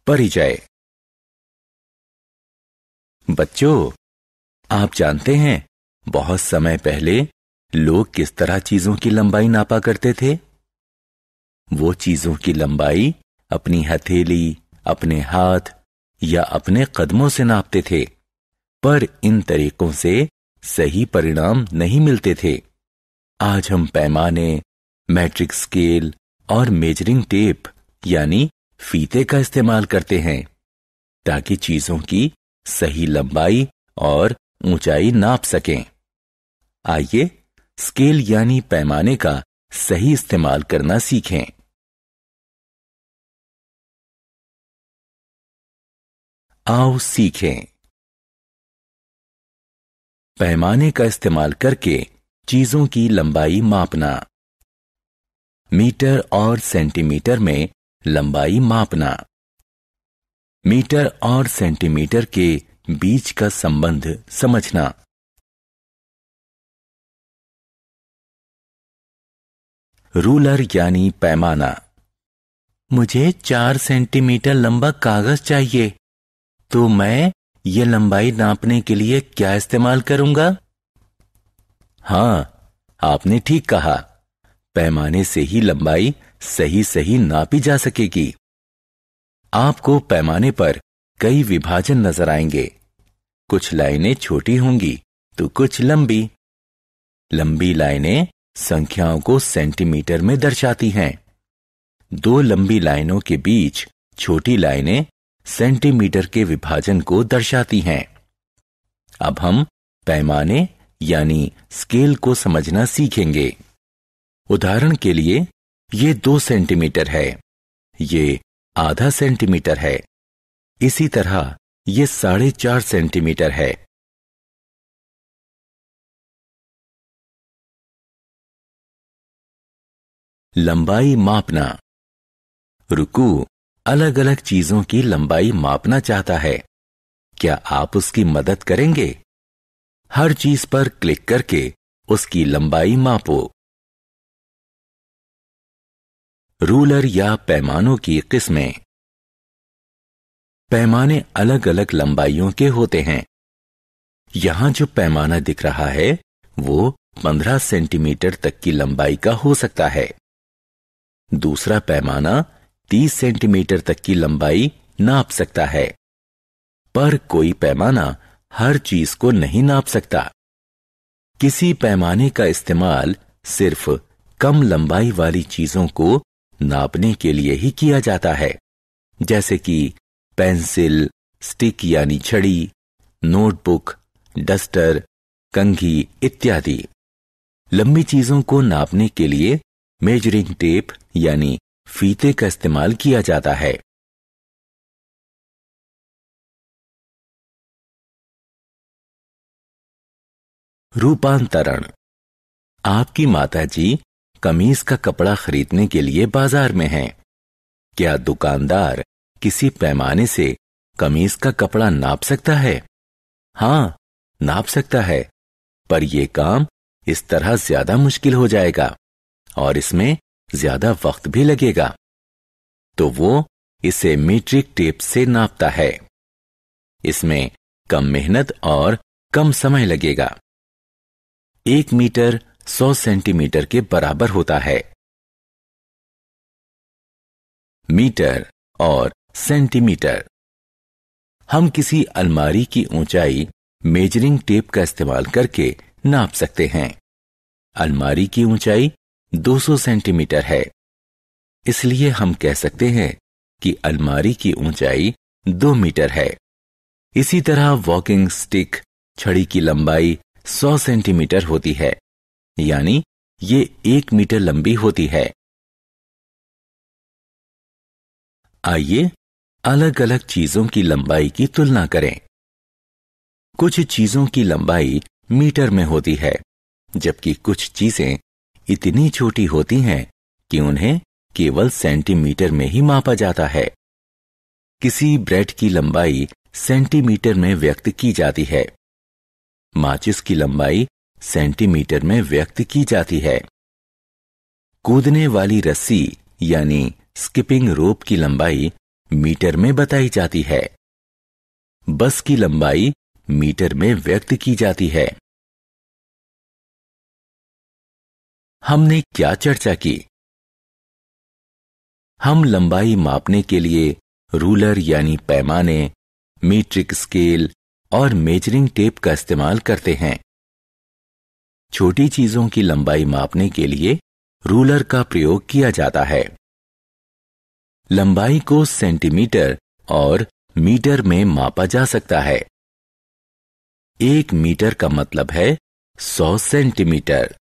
परिचय। बच्चों, आप जानते हैं बहुत समय पहले लोग किस तरह चीजों की लंबाई नापा करते थे? वो चीजों की लंबाई अपनी हथेली, अपने हाथ या अपने कदमों से नापते थे, पर इन तरीकों से सही परिणाम नहीं मिलते थे। आज हम पैमाने, मैट्रिक स्केल और मेजरिंग टेप यानी फीते का इस्तेमाल करते हैं ताकि चीजों की सही लंबाई और ऊंचाई नाप सकें। आइए स्केल यानी पैमाने का सही इस्तेमाल करना सीखें। आओ सीखें। पैमाने का इस्तेमाल करके चीजों की लंबाई मापना। मीटर और सेंटीमीटर में लंबाई मापना। मीटर और सेंटीमीटर के बीच का संबंध समझना। रूलर यानी पैमाना। मुझे 4 सेंटीमीटर लंबा कागज चाहिए, तो मैं ये लंबाई नापने के लिए क्या इस्तेमाल करूंगा? हाँ, आपने ठीक कहा। पैमाने से ही लंबाई सही नापी जा सकेगी। आपको पैमाने पर कई विभाजन नजर आएंगे। कुछ लाइनें छोटी होंगी तो कुछ लंबी। लंबी लाइनें संख्याओं को सेंटीमीटर में दर्शाती हैं। 2 लंबी लाइनों के बीच छोटी लाइनें सेंटीमीटर के विभाजन को दर्शाती हैं। अब हम पैमाने यानी स्केल को समझना सीखेंगे। उदाहरण के लिए ये 2 सेंटीमीटर है, ये आधा सेंटीमीटर है, इसी तरह ये 4.5 सेंटीमीटर है। लंबाई मापना। रुकू अलग अलग चीजों की लंबाई मापना चाहता है। क्या आप उसकी मदद करेंगे? हर चीज पर क्लिक करके उसकी लंबाई मापो। रूलर या पैमानों की किस्में। पैमाने अलग अलग लंबाइयों के होते हैं। यहां जो पैमाना दिख रहा है वो 15 सेंटीमीटर तक की लंबाई का हो सकता है। दूसरा पैमाना 30 सेंटीमीटर तक की लंबाई नाप सकता है, पर कोई पैमाना हर चीज को नहीं नाप सकता। किसी पैमाने का इस्तेमाल सिर्फ कम लंबाई वाली चीजों को नापने के लिए ही किया जाता है, जैसे कि पेंसिल, स्टिक यानी छड़ी, नोटबुक, डस्टर, कंघी इत्यादि। लंबी चीजों को नापने के लिए मेजरिंग टेप यानी फीते का इस्तेमाल किया जाता है। रूपांतरण। आपकी माताजी कमीज का कपड़ा खरीदने के लिए बाजार में हैं। क्या दुकानदार किसी पैमाने से कमीज का कपड़ा नाप सकता है? हाँ, नाप सकता है, पर यह काम इस तरह ज्यादा मुश्किल हो जाएगा और इसमें ज्यादा वक्त भी लगेगा। तो वो इसे मीट्रिक टेप से नापता है। इसमें कम मेहनत और कम समय लगेगा। 1 मीटर 100 सेंटीमीटर के बराबर होता है। मीटर और सेंटीमीटर। हम किसी अलमारी की ऊंचाई मेजरिंग टेप का इस्तेमाल करके नाप सकते हैं। अलमारी की ऊंचाई 200 सेंटीमीटर है, इसलिए हम कह सकते हैं कि अलमारी की ऊंचाई 2 मीटर है। इसी तरह वॉकिंग स्टिक छड़ी की लंबाई 100 सेंटीमीटर होती है, यानी ये 1 मीटर लंबी होती है। आइए अलग अलग चीजों की लंबाई की तुलना करें। कुछ चीजों की लंबाई मीटर में होती है, जबकि कुछ चीजें इतनी छोटी होती हैं कि उन्हें केवल सेंटीमीटर में ही मापा जाता है। किसी ब्रेड की लंबाई सेंटीमीटर में व्यक्त की जाती है। माचिस की लंबाई सेंटीमीटर में व्यक्त की जाती है। कूदने वाली रस्सी यानी स्किपिंग रोप की लंबाई मीटर में बताई जाती है। बस की लंबाई मीटर में व्यक्त की जाती है। हमने क्या चर्चा की? हम लंबाई मापने के लिए रूलर यानी पैमाने, मीट्रिक स्केल और मेजरिंग टेप का इस्तेमाल करते हैं। छोटी चीजों की लंबाई मापने के लिए रूलर का प्रयोग किया जाता है। लंबाई को सेंटीमीटर और मीटर में मापा जा सकता है। 1 मीटर का मतलब है 100 सेंटीमीटर।